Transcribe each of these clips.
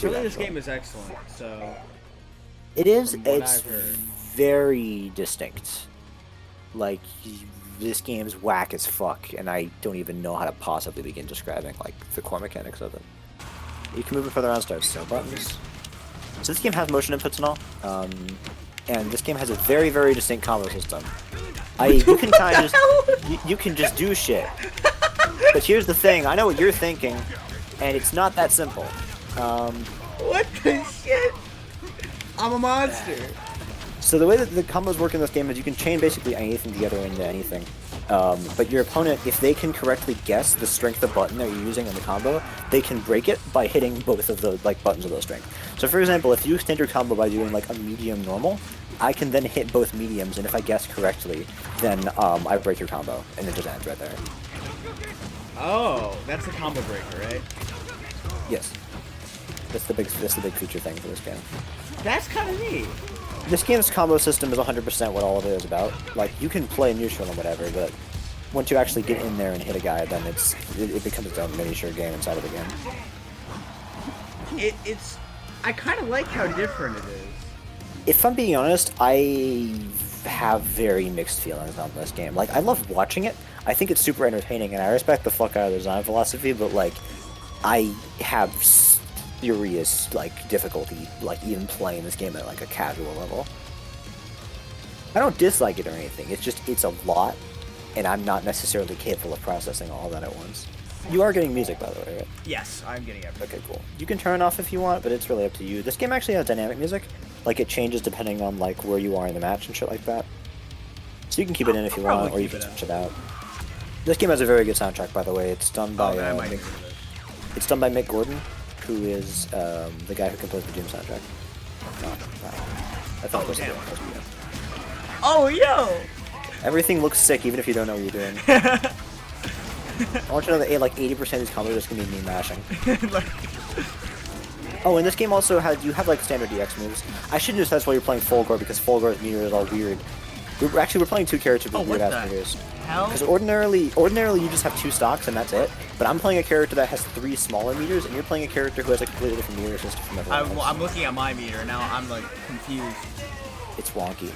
Really, this game is excellent, so... It is, from what it's I've heard. very distinct. Like, this game's whack as fuck, and I don't even know how to possibly begin describing, like, the core mechanics of it. You can move it further around, start still buttons. So this game has motion inputs and all, and this game has a very, very distinct combo system. You can kind of just, you can just do shit. But here's the thing, I know what you're thinking, and it's not that simple. What the shit? I'm a monster. So the way that the combos work in this game is you can chain basically anything together into anything. But your opponent, if they can correctly guess the strength of button that you're using in the combo, they can break it by hitting both of the buttons of those strength. So for example, if you extend your combo by doing like a medium normal, I can then hit both mediums, and if I guess correctly, then I break your combo, and it just ends right there. Oh, that's the combo breaker, right? Yes. That's the big feature thing for this game. That's kind of neat. This game's combo system is 100% what all of it is about. Like, you can play neutral and whatever, but once you actually get in there and hit a guy, then it becomes its own miniature game inside of the game. I kind of like how different it is. If I'm being honest, I have very mixed feelings on this game. Like, I love watching it. I think it's super entertaining, and I respect the fuck out of the design philosophy, but, like, I have serious, like, difficulty, like, even playing this game at, like, a casual level. I don't dislike it or anything, it's a lot, and I'm not necessarily capable of processing all of that at once. You are getting music, by the way, right? Yes, I'm getting everything. Okay, cool. You can turn it off if you want, but it's really up to you. This game actually has dynamic music. Like, it changes depending on, like, where you are in the match and shit like that. So you can keep it in if you want, or you can switch it out. This game has a very good soundtrack, by the way. It's done by it's done by Mick Gordon, who is the guy who composed the Doom soundtrack. I thought it was the Doom. Oh, yo! Everything looks sick, even if you don't know what you're doing. I want you to know that like 80% of these combos are just gonna be me mashing. Oh, and this game also you have like standard DX moves. I shouldn't just that's why you're playing Fulgor, because Fulgor's meter is all weird. We're playing two characters with weird ass meters. Because ordinarily you just have two stocks and that's it. But I'm playing a character that has 3 smaller meters, and you're playing a character who has a completely different meter system from everyone else. I'm looking at my meter and now I'm like confused. It's wonky.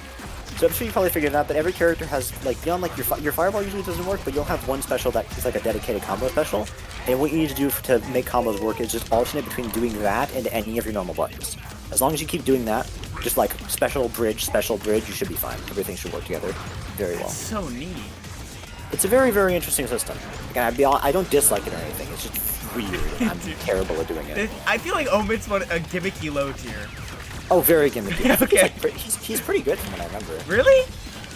So I'm sure you probably figured it out, but every character has, like, beyond, like, your fireball usually doesn't work, but you'll have one special that is, like, a dedicated combo special, and what you need to do to make combos work is just alternate between doing that and any of your normal buttons. As long as you keep doing that, just, like, special bridge, you should be fine. Everything should work together very well. That's so neat. It's a very, very interesting system. Again, I don't dislike it or anything, it's just weird, and I'm terrible at doing it. I feel like Omit's a gimmicky low tier. Oh, very gimmicky. Okay. Like, he's pretty good from what I remember. Really?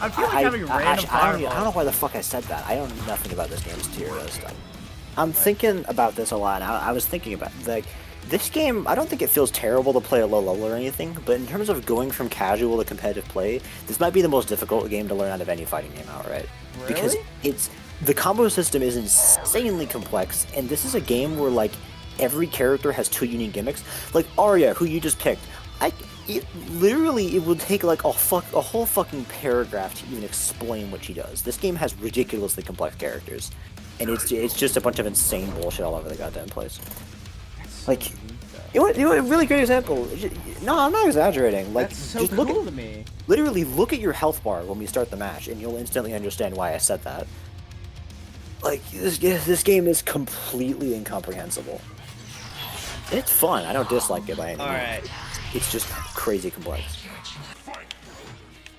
I feel like having random fireballs. I don't know why the fuck I said that. I know nothing about this game's tier list. I'm thinking about this a lot. I was thinking about, like, this game, I don't think it feels terrible to play at low level or anything, but in terms of going from casual to competitive play, this might be the most difficult game to learn out of any fighting game outright. Really? Because the combo system is insanely complex, and this is a game where, like, every character has 2 unique gimmicks. Like, Arya, who you just picked, it would take like a whole fucking paragraph to even explain what she does. This game has ridiculously complex characters, and it's just a bunch of insane bullshit all over the goddamn place. Like, You know what, a really great example. No, I'm not exaggerating. Like, That's so just cool look to me. literally look at your health bar when we start the match, and you'll instantly understand why I said that. Like, this game is completely incomprehensible. It's fun. I don't dislike it by any means. Alright. It's just crazy complex.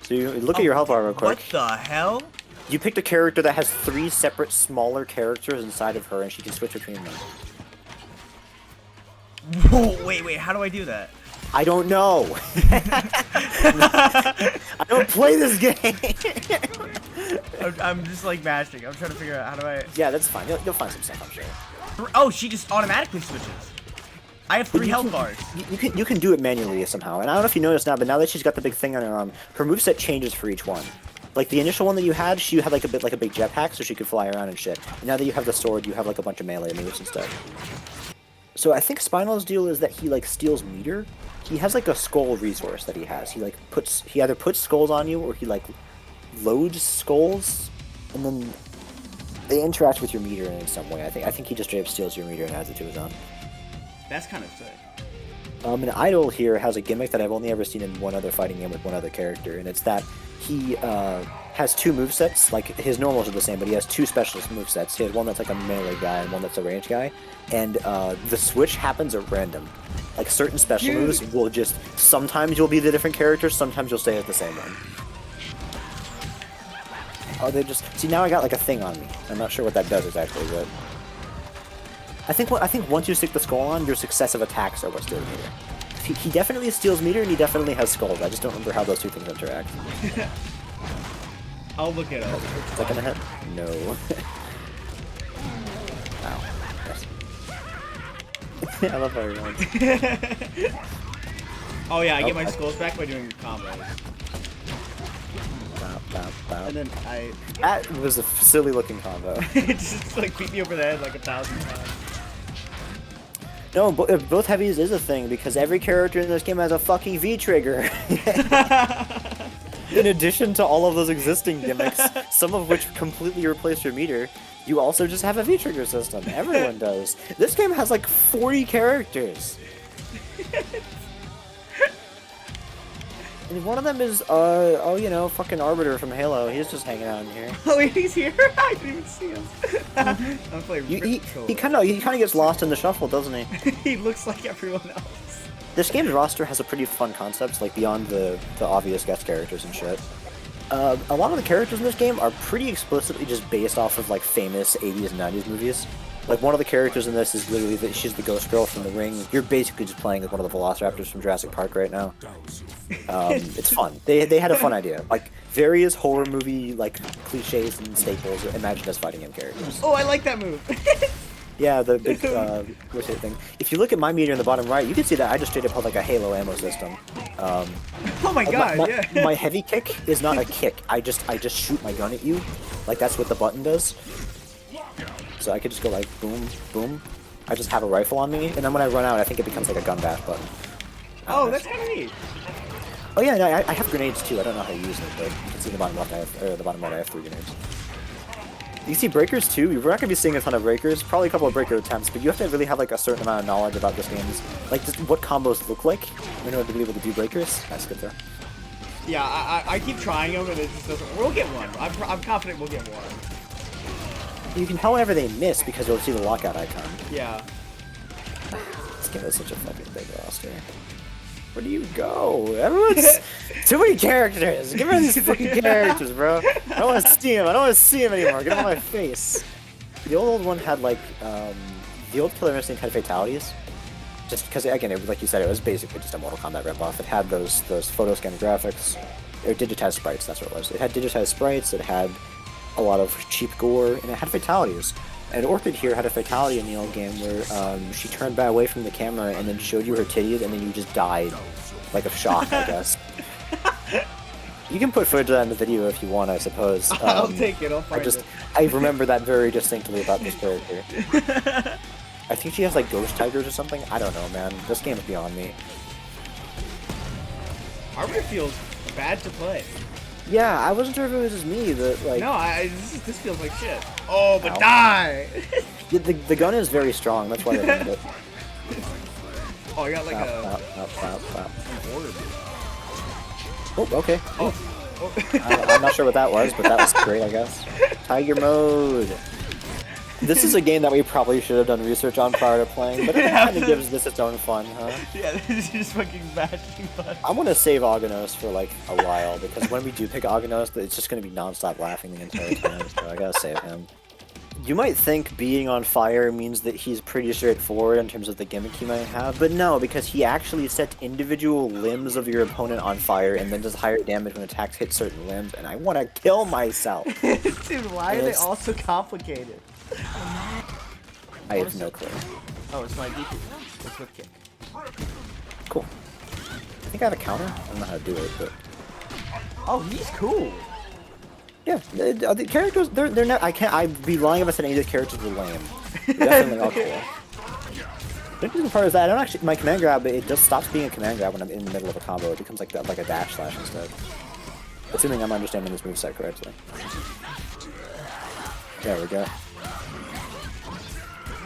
So you look at your health bar real quick. What the hell? You picked a character that has 3 separate smaller characters inside of her, and she can switch between them. Whoa, wait, how do I do that? I don't know. I don't play this game. I'm just like mashing. I'm trying to figure out how do I... Yeah, that's fine. You'll find some stuff, I'm sure. Oh, she just automatically switches. I have 3 health bars. You can do it manually somehow. And I don't know if you noticed now, but now that she's got the big thing on her arm, her moveset changes for each one. Like the initial one that you had, she had like a big jetpack, so she could fly around and shit. And now that you have the sword, you have like a bunch of melee moves and stuff. So I think Spinal's deal is that he like steals meter. He has like a skull resource that he has. He either puts skulls on you or he like loads skulls, and then they interact with your meter in some way. I think he just straight up steals your meter and adds it to his own. That's kind of sick. An Idol here has a gimmick that I've only ever seen in one other fighting game with one other character, and it's that he has 2 movesets. Like, his normals are the same, but he has 2 specialist movesets. He has one that's like a melee guy and one that's a range guy, and the switch happens at random. Like, certain special moves will just... Sometimes you'll be the different character, sometimes you'll stay as the same one. Oh, they just... See, now I got like a thing on me. I'm not sure what that does exactly, but... I think once you stick the skull on, your successive attacks are what steals meter. He definitely steals meter, and he definitely has skulls. I just don't remember how those 2 things interact. I'll look it up. Is that gonna hit? No. Ow. Yes. I love how he runs. Oh yeah, I get my skulls back by doing combos. And then That was a silly looking combo. it just like beat me over the head like 1,000 times. No, both heavies is a thing because every character in this game has a fucking V trigger. In addition to all of those existing gimmicks, some of which completely replace your meter, you also just have a V trigger system. Everyone does. This game has like 40 characters. And one of them is, you know, fucking Arbiter from Halo. He's just hanging out in here. Oh, he's here? I didn't even see him. I'm playing he kind of gets lost in the shuffle, doesn't he? He looks like everyone else. This game's roster has a pretty fun concepts, like beyond the obvious guest characters and shit. A lot of the characters in this game are pretty explicitly just based off of like famous 80s and 90s movies. Like, one of the characters in this is literally she's the ghost girl from The Ring. You're basically just playing as one of the Velociraptors from Jurassic Park right now. It's fun. They had a fun idea. Like, various horror movie, like, cliches and staples imagined as fighting game characters. Oh, I like that move. Yeah, the big, what's that thing? If you look at my meter in the bottom right, you can see that I just straight up have, like, a Halo ammo system. Oh my god, yeah. My heavy kick is not a kick. I just shoot my gun at you. Like, that's what the button does. So I could just go like, boom, boom. I just have a rifle on me, and then when I run out, I think it becomes like a gun bash button. Oh, that's kind of neat. Oh yeah, no, I have grenades too. I don't know how to use them, but you can see in the bottom left, the bottom right, I have 3 grenades. You can see breakers too. We're not gonna be seeing a ton of breakers, probably a couple of breaker attempts, but you have to really have like a certain amount of knowledge about this game's, like just what combos look like in order to be able to do breakers. That's good though. Yeah, I keep trying them, and it just doesn't. We'll get one. I'm confident we'll get one. You can tell whenever they miss because you'll see the lockout icon. Yeah. This game is such a fucking big roster. Where do you go? Everyone's too many characters. Give me these fucking characters, bro. I don't want to see him. I don't want to see him anymore. Get him on my face. The old one had like the old Killer Instinct had fatalities. Just because again, like you said, it was basically just a Mortal Kombat ripoff. It had those photo scan graphics, or digitized sprites. That's what it was. It had digitized sprites. It had a lot of cheap gore, and it had fatalities. And Orchid here had a fatality in the old game where she turned back away from the camera and then showed you her titties, and then you just died. Like of shock, I guess. You can put footage of that in the video if you want, I suppose. I'll take it, I'll find it. I remember that very distinctly about this character. I think she has like ghost tigers or something. I don't know, man. This game is beyond me. Arbiter feels bad to play. Yeah, I wasn't sure if it was just me, but like... No, this feels like shit. Oh, but die! The gun is very strong, that's why I named it. Oh, I got like Bop, a bop, bop, bop, bop. an orb. Oh, okay. Oh. I'm not sure what that was, but that was great, I guess. Tiger mode. This is a game that we probably should have done research on prior to playing, but it kind of gives this its own fun, huh? Yeah, this is just fucking mashing buttons. I'm gonna save Aganos for like a while, because when we do pick Aganos, it's just gonna be non-stop laughing the entire time, so I gotta save him. You might think being on fire means that he's pretty straightforward in terms of the gimmick he might have, but no, because he actually sets individual limbs of your opponent on fire and then does higher damage when attacks hit certain limbs, and I want to kill myself. Dude, why are they all so complicated? I have no clue. Oh, it's my DP. It's with kick. Cool. I think I have a counter. I don't know how to do it, but Oh, he's cool. yeah, the characters they're not. I'd be lying if I said any of the characters were lame. They're definitely all cool. The interesting part is that I don't actually my command grab. It just stops being a command grab when I'm in the middle of a combo. It becomes like a dash slash instead. Assuming I'm understanding this moveset correctly. There we go.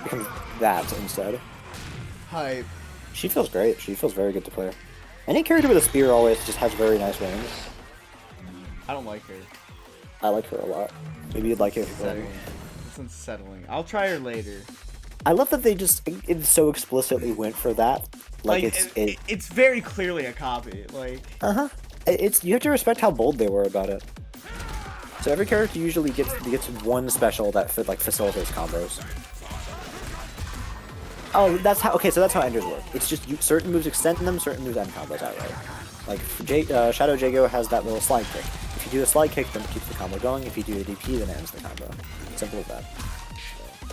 Becomes that instead. Hype. She feels great. She feels very good to play. Any character with a spear always just has very nice range. I don't like her. I like her a lot. Maybe you'd like it. It's unsettling. I'll try her later. I love that they just so explicitly went for that. Like it's very clearly a copy. Like It's you have to respect how bold they were about it. So every character usually gets one special that facilitates combos. Oh, that's how. Okay, so that's how enders work. It's just certain moves extend them, certain moves end combos outright. Like Shadow Jago has that little slide kick. If you do a slide kick, then it keeps the combo going. If you do a DP, then it ends the combo. Simple as that.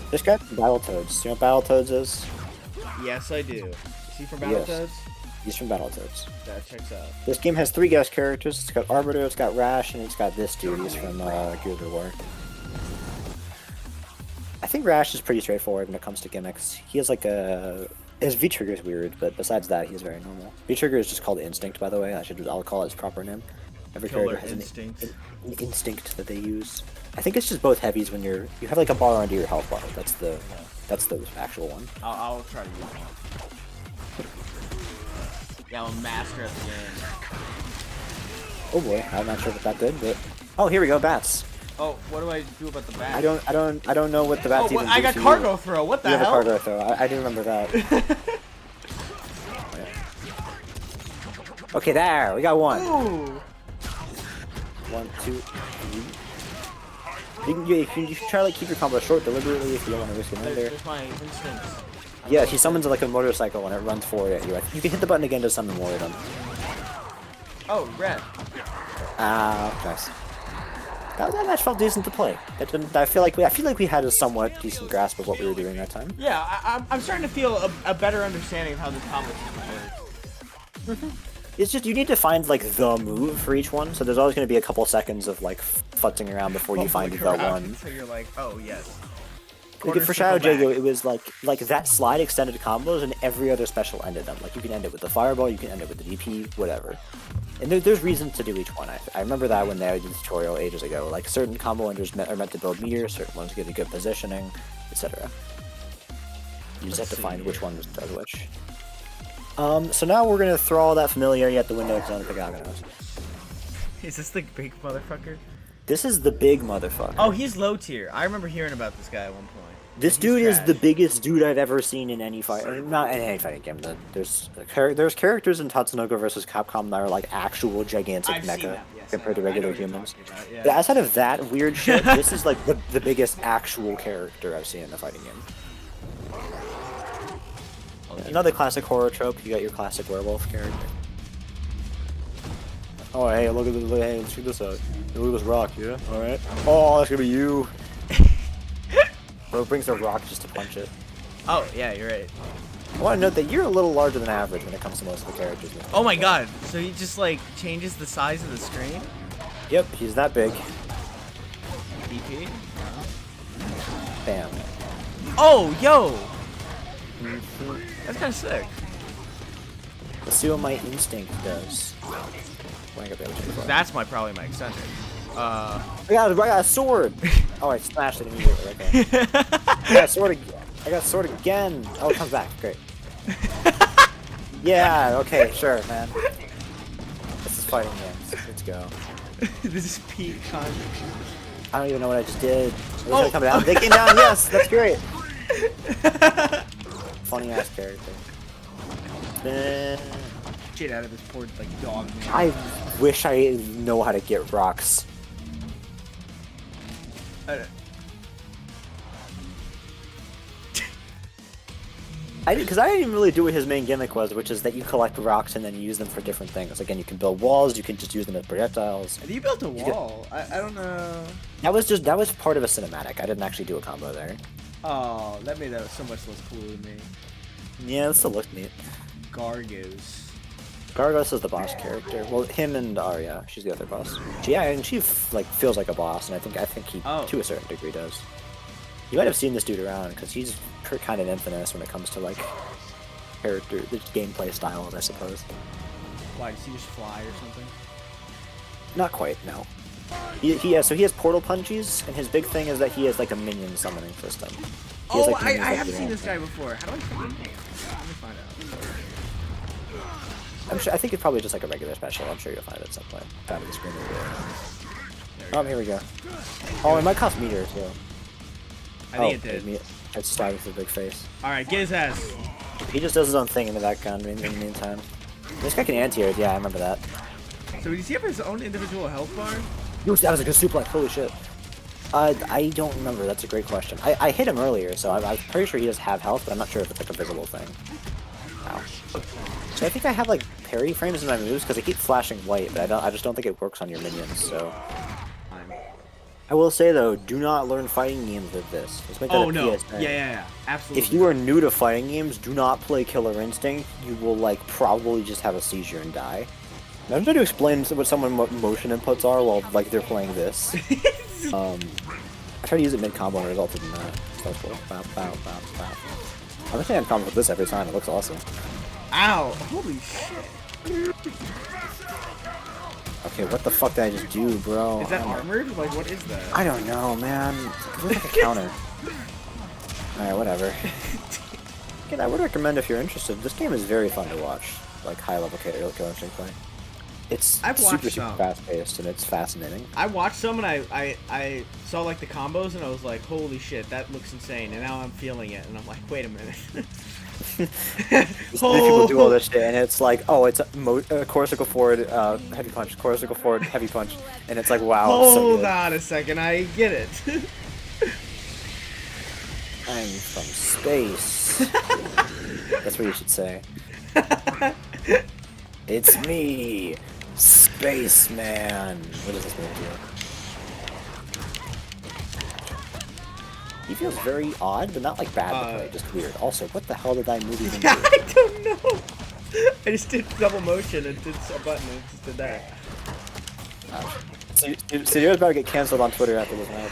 This guy from Battletoads. You know what Battletoads is? Yes, I do. Is he from Battletoads? Yes. He's from Battletoads. That checks out. This game has 3 guest characters. It's got Arbiter, it's got Rash, and it's got this dude. He's from Gears of War. I think Rash is pretty straightforward when it comes to gimmicks. He has like his V-trigger is weird, but besides that, he's very normal. V-trigger is just called Instinct, by the way. I'll call it its proper name. Every character has an instinct that they use. I think it's just both heavies when you have like a bar under your health bar. That's the actual one. I'll try to use one. Yeah, I'm a master at the game. Oh boy, I'm not sure what that did, but oh, here we go, bats. Oh, what do I do about the bat? I don't know what the bats even do. I got to cargo you. throw. What the You hell? have a cargo throw. I do remember that. Okay, there we got one. Ooh. 1, 2, 3. You can try to like keep your combo short deliberately if you don't want to risk it there. There's my instincts. Yeah, he summons like a motorcycle when it runs forward at you. You can hit the button again to summon more of them. Oh, red. Ah, nice. That match felt decent to play. I feel like we had a somewhat decent grasp of what we were doing that time. Yeah, I'm starting to feel a better understanding of how this combo works. It's just you need to find like the move for each one, so there's always going to be a couple seconds of like futzing around before you find the one. So you're like, oh yes. Like for Shadow Jago, it was like that slide extended combos, and every other special ended them. Like you can end it with the fireball, you can end it with the DP, whatever. And there's reasons to do each one. I remember that when they did the tutorial ages ago. Like certain combo enders are meant to build meteors, certain ones get a good positioning, etc. You just have to find which one does which. So now we're gonna throw all that familiarity out the window because I'm gonna pick Aganos. Is this the big motherfucker? This is the big motherfucker. Oh, he's low tier. I remember hearing about this guy at one point. This dude is the biggest dude I've ever seen in any fight. Not in any fighting game. There's characters in Tatsunoko vs. Capcom that are like actual gigantic mecha compared to regular humans. Yeah. But outside of that weird shit, this is like the biggest actual character I've seen in a fighting game. Another classic horror trope. You got your classic werewolf character. Oh hey, look at this! Hey, let's check this out. Hey, look at this rock, yeah. All right. Oh, that's gonna be you. Bro brings a rock just to punch it. Oh yeah, you're right. I want to note that you're a little larger than average when it comes to most of the characters. Oh my god! So he just like changes the size of the screen? Yep, he's that big. DP? Bam. Oh, yo! That's kind of sick. Let's see what my instinct does. That's probably my eccentric. I got a sword! Oh, I smashed it immediately. Okay. I got a sword again. Oh, it comes back. Great. Yeah, okay, sure, man. This is fighting games. Let's go. This is peak content. I don't even know what I just did. Are they Oh. gonna come down? They came down, yes, that's great. Funny ass character. Shit out of this poor like dog man. I wish I know how to get rocks. Because I didn't even really do what his main gimmick was, which is that you collect rocks and then you use them for different things. Again, you can build walls, you can just use them as projectiles. You built a wall. I don't know. That was part of a cinematic. I didn't actually do a combo there. Oh, that made that so much less cool to me. Yeah, it still looked neat. Gargos. Gargos is the boss character. Well, him and Arya, she's the other boss. Yeah, and she like feels like a boss, and I think he to a certain degree does. You might have seen this dude around because he's kind of infamous when it comes to like character, the gameplay styles, I suppose. Why, does he just fly or something? Not quite, no. So he has portal punchies, and his big thing is that he has like a minion summoning system. He has, Oh, like, I minions have that seen do this guy before. How do I find him? Let me find out. I think it's probably just like a regular special. I'm sure you'll find it at some point. Out of the screen. Oh, here we go. Oh, it might cost meteor too. I think it did. It's starting with a big face. Alright, get his ass. He just does his own thing in the background in the meantime. This guy can anti-air, yeah, I remember that. So does he have his own individual health bar? That was a good suplex, holy shit. I don't remember, that's a great question. I hit him earlier, so I'm pretty sure he does have health, but I'm not sure if it's like a visible thing. Ow. So I think I have like parry frames in my moves, because I keep flashing white, but I just don't think it works on your minions, so... I will say though, do not learn fighting games with this. Let's make that a no. PSA. Yeah, absolutely. If you are new to fighting games, do not play Killer Instinct. You will like probably just have a seizure and die. I'm trying to explain what someone motion inputs are while like they're playing this. I tried to use it mid combo and it resulted in that. So that's cool. Bow, bow, bow, bow. I'm actually on combo with this every time. It looks awesome. Ow! Holy shit! Okay, what the fuck did I just do, bro? Is that armored? Like, what is that? I don't know, man. It looks like a counter. Alright, whatever. Again, I would recommend if you're interested. This game is very fun to watch. Like, high-level Killer Instinct play. It's super fast-paced, and it's fascinating. I watched some, and I saw, like, the combos, and I was like, holy shit, that looks insane. And now I'm feeling it, and I'm like, wait a minute. People do all this shit, and it's like, oh, it's a corsical forward, heavy punch, corsical forward, heavy punch, and it's like, wow. Hold on a second, I get it. I'm from space. That's what you should say. It's me, Spaceman. What does this move do? He feels very odd, but not like bad to play, just weird. Also, what the hell did I move even do? I don't know. I just did double motion and did a button and just did that. So you're about to get canceled on Twitter after this match.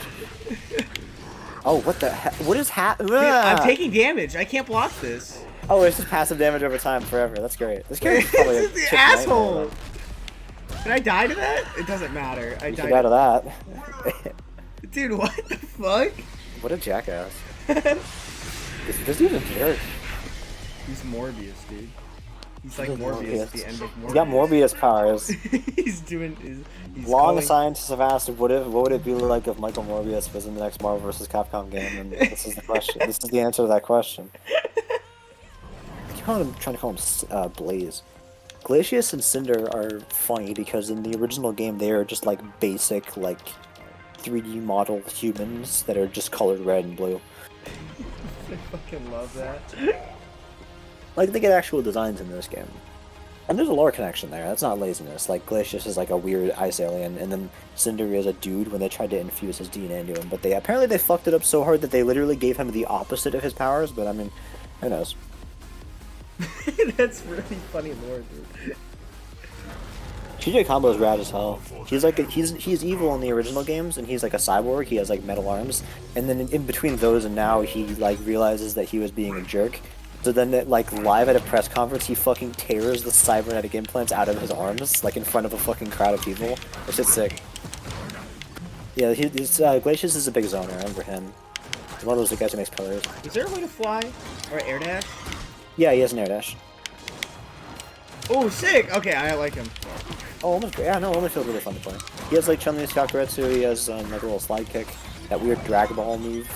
Oh, what the heck? What is happening? I'm taking damage. I can't block this. Oh, it's just passive damage over time forever. That's great. This character's probably This is the asshole. Did I die to that? It doesn't matter. I died out of that. Dude, what the fuck? What a jackass. This dude's a jerk. He's Morbius, dude. He's like Morbius at the end of Morbius. He's got Morbius powers. He's Long scientists have asked, what would it be like if Michael Morbius was in the next Marvel vs. Capcom game? And this is the question. This is the answer to that question. I'm trying to call him Blaze. Glacius and Cinder are funny because in the original game they are just like basic like 3D model humans that are just colored red and blue. I fucking love that. Like they get actual designs in this game. And there's a lore connection there, that's not laziness. Like Glacius is like a weird ice alien, and then Cinder is a dude when they tried to infuse his DNA into him, but apparently they fucked it up so hard that they literally gave him the opposite of his powers, but I mean, who knows? That's really funny lore, dude. TJ Combo's rad as hell. He's like he's evil in the original games, and he's like a cyborg. He has like metal arms, and then in between those and now, he like realizes that he was being a jerk. So then, like live at a press conference, he fucking tears the cybernetic implants out of his arms, like in front of a fucking crowd of people. It's just sick. Yeah, Glacius is a big zoner. I remember him. He's one of those guys who makes pillars. Is there a way to fly or air dash? Yeah, he has an air dash. Oh, sick! Okay, I like him. Oh, almost, yeah, no, almost feels really fun to play. He has like Chun-Li's Kakuretsu, he has like a little slide kick, that weird Dragon Ball move.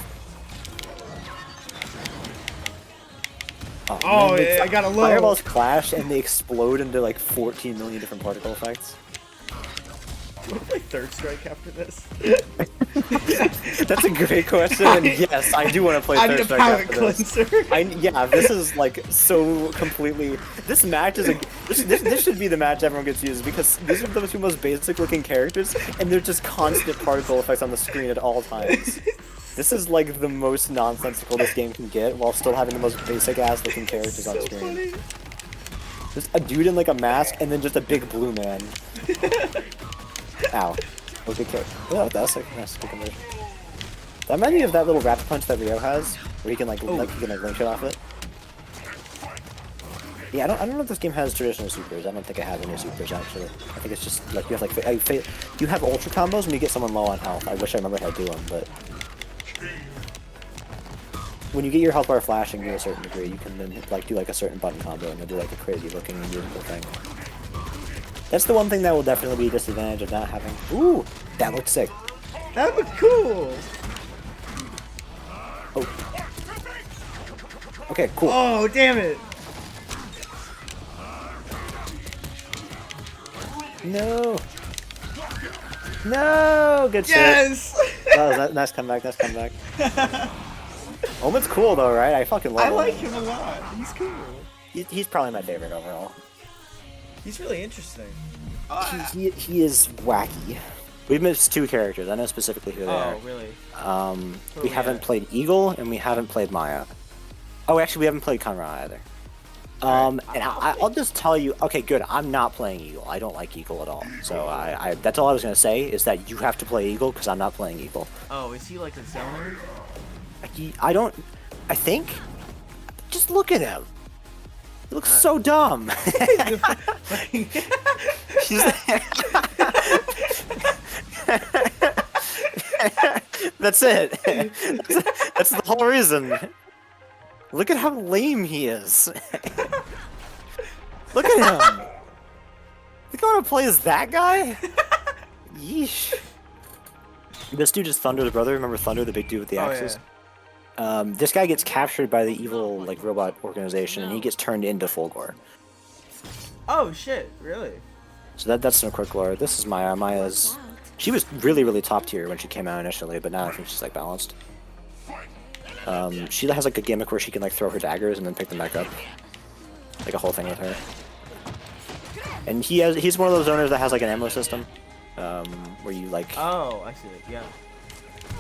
Oh, man, yeah, I got a low. Fireballs clash and they explode into like 14 million different particle effects. Do you want to play Third Strike after this? That's a great question, and yes, I do want to play Third Strike I need a after palate this. cleanser. Yeah, this is like so completely. This match is this should be the match everyone gets used because these are the two most basic looking characters, and they're just constant particle effects on the screen at all times. This is like the most nonsensical this game can get, while still having the most basic ass looking characters on screen. Funny. Just a dude in like a mask, and then just a big blue man. Ow. Okay, kick. Oh, that's a nice good conversion. That reminds me of that little rapid punch that Ryo has, where he can like, link shit off it. Yeah, I don't know if this game has traditional supers. I don't think it has any supers actually. I think it's just like you have you have ultra combos when you get someone low on health. I wish I remembered how to do them, but when you get your health bar flashing to a certain degree, you can then like do like a certain button combo and you'll do like a crazy looking and beautiful thing. That's the one thing that will definitely be a disadvantage of not having. Ooh, that looks sick. That looked cool. Oh. Okay, cool. Oh, damn it. No. No, good shit. Yes. That was nice comeback. Nice comeback. Omen's cool though, right? I fucking love him. I like him a lot. He's cool. He's probably my favorite overall. He's really interesting. He is wacky. We've missed two characters. I know specifically who they are. Oh, really? We haven't played Eagle and we haven't played Maya. Oh, actually, we haven't played Conrad either. And I'll just tell you. Okay, good. I'm not playing Eagle. I don't like Eagle at all. So that's all I was gonna say is that you have to play Eagle because I'm not playing Eagle. Oh, is he like a zoner? I think. Just look at him. He looks so dumb. That's it. That's the whole reason. Look at how lame he is. Look at him. Think I want to play as that guy? Yeesh. This dude is Thunder's brother. Remember Thunder, the big dude with the axes? Yeah. This guy gets captured by the evil like robot organization, and he gets turned into Fulgore. Oh shit! Really? So that's some quick lore. This is Maya. Maya's. She was really top tier when she came out initially, but now I think she's like balanced. She has like a gimmick where she can like throw her daggers and then pick them back up, like a whole thing with her. And he's one of those owners that has like an ammo system, where you like. Oh, I see it. Yeah.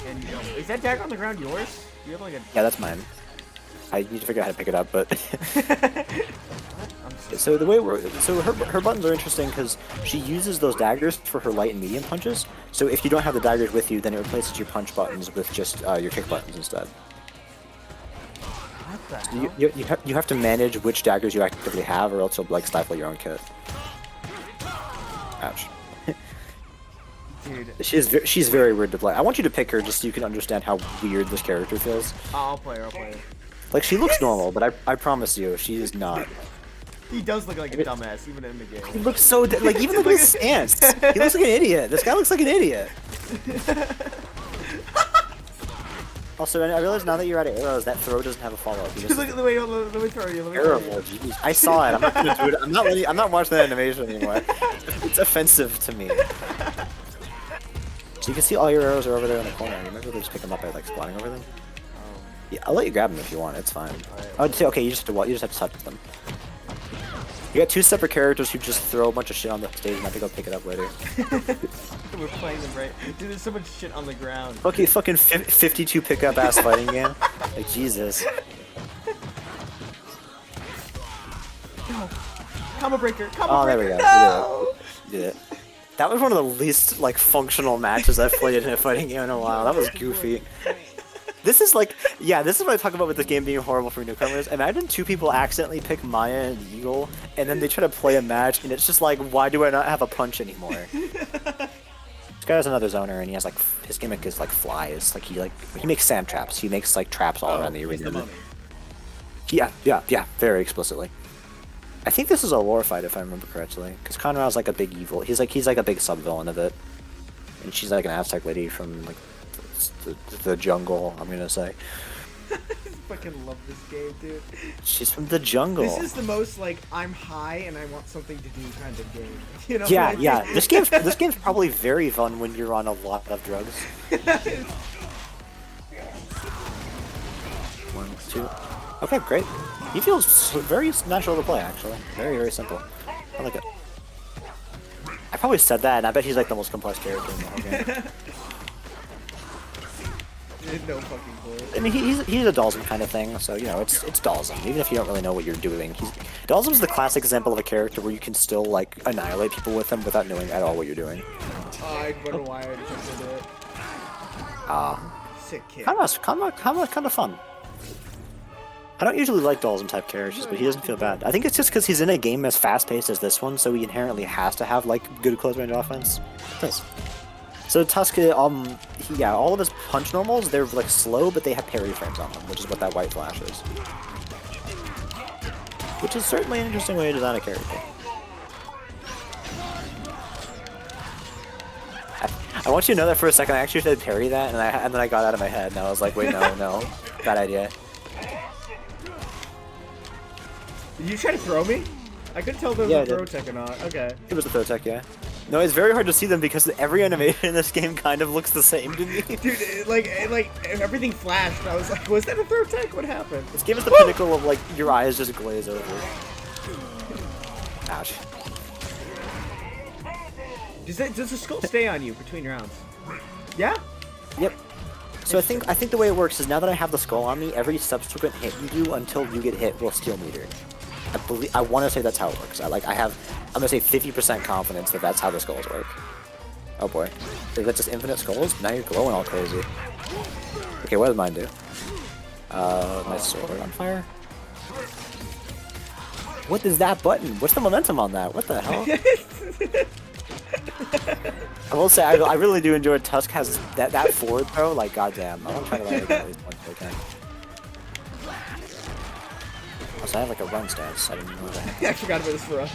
And is that dagger on the ground yours? Do you have like a? Yeah, that's mine. I need to figure out how to pick it up, but. So the way her buttons are interesting because she uses those daggers for her light and medium punches. So if you don't have the daggers with you, then it replaces your punch buttons with just your kick buttons instead. What the So you have to manage which daggers you actively have, or else you'll like stifle your own kit. Ouch. Dude. She's very weird to play. I want you to pick her just so you can understand how weird this character feels. I'll play her. Like she looks normal, but I promise you, she is not. He does look like a dumbass, even in the game. He looks so like even look at his stance. He looks like an idiot. This guy looks like an idiot. Also, I realize now that you're out of arrows, that throw doesn't have a follow-up. Just look at the way. Let me throw you. Terrible. Jeez. I saw it. I'm not gonna do it. I'm not watching that animation anymore. It's offensive to me. So you can see all your arrows are over there in the corner. You might be able to just pick them up by like squatting over them. Yeah, I'll let you grab them if you want. It's fine. I'd say okay. You just have to touch them. You got two separate characters who just throw a bunch of shit on the stage and have to go pick it up later. We're playing them right. Dude, there's so much shit on the ground. Okay, fucking 52 pickup ass fighting game. Like Jesus. No. Combo breaker. Combo Oh, breaker. there we go. No. You did it. That was one of the least like functional matches I've played in a fighting game in a while. That was goofy. This is like, yeah, this is what I talk about with this game being horrible for newcomers. Imagine two people accidentally pick Maya and Eagle, and then they try to play a match, and it's just like, why do I not have a punch anymore? This guy has another zoner, and he has like, his gimmick is like flies. Like he makes sand traps. He makes like traps all around the arena. The mummy. Yeah, very explicitly. I think this is a lore fight if I remember correctly, because Conrad's like a big evil. He's like a big sub-villain of it, and she's like an Aztec lady from like the jungle. I'm gonna say. I fucking love this game, dude. She's from the jungle. This is the most like I'm high and I want something to do kind of game. You know? Yeah, yeah. This game's probably very fun when you're on a lot of drugs. 1, 2. Okay, great. He feels very natural to play, actually. Very, very simple. I like it. I probably said that, and I bet he's like the most complex character in the whole game. No fucking clue. I mean, he's a Dalsum kind of thing, so, you know, it's Dalsum. Even if you don't really know what you're doing. Dalsum's the classic example of a character where you can still, like, annihilate people with him without knowing at all what you're doing. I wonder why I jumped into it. Sick kid. Kind of fun. I don't usually like Dalsum type characters, but he doesn't feel bad. I think it's just because he's in a game as fast-paced as this one, so he inherently has to have, like, good close-range offense. Nice. So Tusk, yeah, all of his punch normals, they're like slow, but they have parry frames on them, which is what that white flash is. Which is certainly an interesting way to design a character. I want you to know that for a second, I actually said parry that, and then I got out of my head, and I was like, wait, no, bad idea. Did you try to throw me? I couldn't tell if there was a throw tech or not. Okay. It was a throw tech, yeah. No, it's very hard to see them because every animation in this game kind of looks the same to me. Dude, like everything flashed. I was like, was that a throw tech? What happened? This game is the pinnacle of like your eyes just glaze over. Ouch. Does the skull stay on you between rounds? Yeah. Yep. So I think the way it works is now that I have the skull on me, every subsequent hit you do until you get hit will steal meter. I want to say that's how it works. I'm gonna say 50% confidence that that's how the skulls work. Oh boy, is that just infinite skulls? Now you're glowing all crazy. Okay, what does mine do? My sword on fire. What is that button? What's the momentum on that? What the hell? I will say I really do enjoy Tusk has that forward throw. Like goddamn, I want to try to land at least once if I can. Also, I have like a run stance. I didn't know that. I forgot about this run.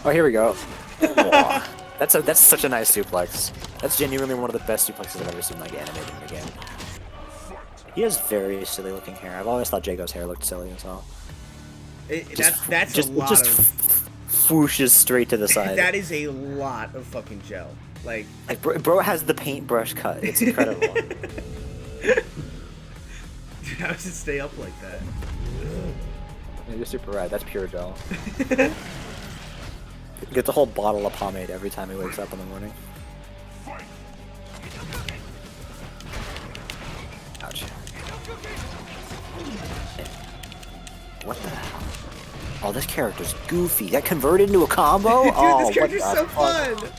Oh, here we go. Oh, that's such a nice suplex. That's genuinely one of the best suplexes I've ever seen like animated in a game. He has very silly looking hair. I've always thought Jago's hair looked silly as well. That's a lot of. Whooshes straight to the side. That is a lot of fucking gel. Like bro has the paintbrush cut. It's incredible. How does it stay up like that? Yeah, you're super right. That's pure gel. Gets a whole bottle of pomade every time he wakes up in the morning. Ouch. What the hell? Oh, this character's goofy. That converted into a combo? Dude, oh, this character's so fuck? fun!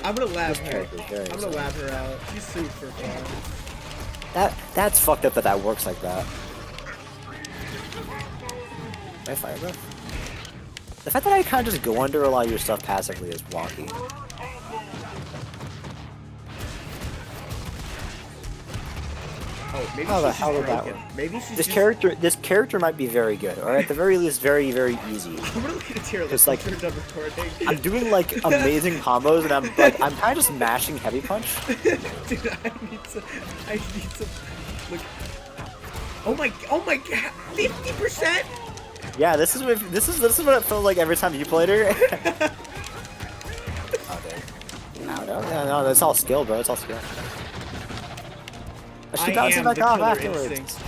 I'm gonna laugh her. I'm gonna laugh her out. She's super fun. That's fucked up that works like that. Can I fire breath? The fact that I kind of just go under a lot of your stuff passively is wonky. Oh, maybe How the she's hell just did that broken. work? Maybe she's This just... character might be very good, or at the very least, very, very easy. I'm gonna look at a tier list. Like, I'm done recording. I'm doing like amazing combos, and I'm kind of just mashing heavy punch. Dude, I need to look. Oh my god, 50%? Yeah, this is what it felt like every time you played her. Oh, dude. No, that's all skill, bro. It's all skill. She bounces back off afterwards.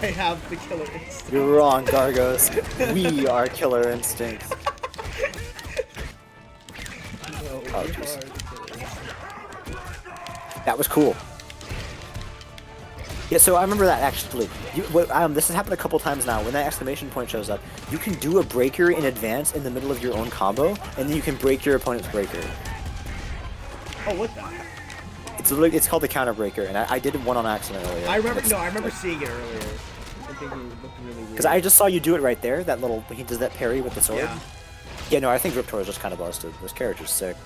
I have the killer instinct. You're wrong, Gargos. We are killer instincts. No, Oh, we jeez. are the killer instinct. That was cool. Yeah, so I remember that actually. This has happened a couple times now. When that exclamation point shows up, you can do a breaker in advance in the middle of your own combo, and then you can break your opponent's breaker. Oh, what the? It's called the counter breaker, and I did one on accident earlier. I remember seeing it earlier. I think it looked really weird. Because I just saw you do it right there. That little when he does that parry with the sword. Yeah. Yeah, no, I think Riptor is just kind of busted. This character's sick.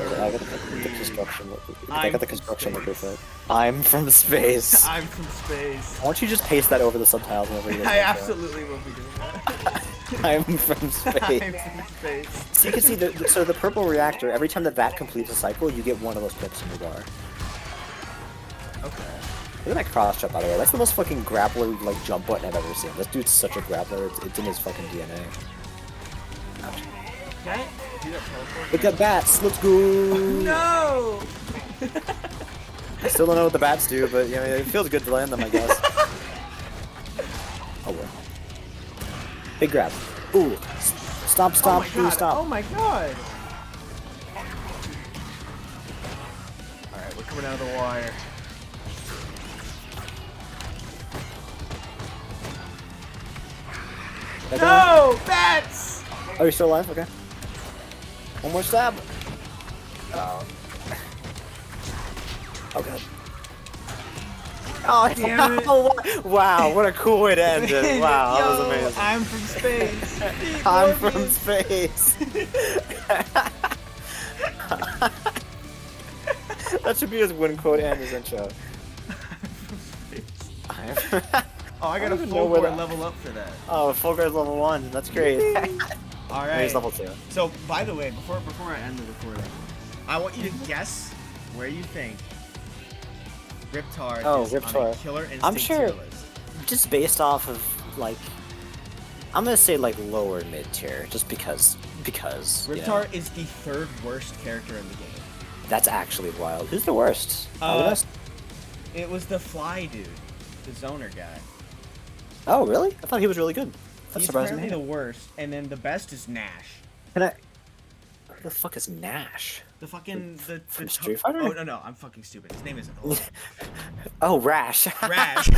I got the construction. I got the construction looker fit. I'm from space. I'm from space. Why don't you just paste that over the subtitles whenever you I absolutely will be doing that. I'm from space. I'm from space. So you can see so the purple reactor, every time that completes a cycle, you get one of those pips in your bar. Okay. Look at that cross jump, by the way. That's the most fucking grappler like jump button I've ever seen. This dude's such a grappler. It's in his fucking DNA. Ouch. Can I do that teleport? Look at bats. Let's go. No! I still don't know what the bats do, but you know, it feels good to land them, I guess. Oh well. Big grab. Ooh. Stop, Oh stop, my ooh, god. stop. Oh my god. Alright, we're coming out of the wire. No! Bats! Oh, you're still alive? Okay. One more stab. Oh. Oh god. Oh Damn it. Wow, what a cool way to end it. Wow, that was Yo, amazing. I'm from space. I'm from space. That should be his win quote and his intro. Oh, I got I a don't even full know where board that- level up for that. Oh, full guard's level 1. That's great. All He's right. level 2. So, by the way, before I end the recording, I want you to guess where you think Riptar Oh, is on a Riptar. Killer Instinct I'm sure- tier list. Just based off of like, I'm gonna say like lower mid tier, just because you know, Riptar is the third worst character in the game. that's actually wild. Who's the worst? It was the Fly dude, the Zoner guy. Oh really? I thought he was really good. That's He's surprising apparently me. the worst, and then the best is Nash. Can I? Who the fuck is Nash? The fucking the From top- Street Fighter? Oh no, I'm fucking stupid. His name isn't Oh, Rash. Rash.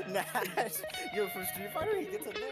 Nash. Yo, from Street Fighter, he gets a name.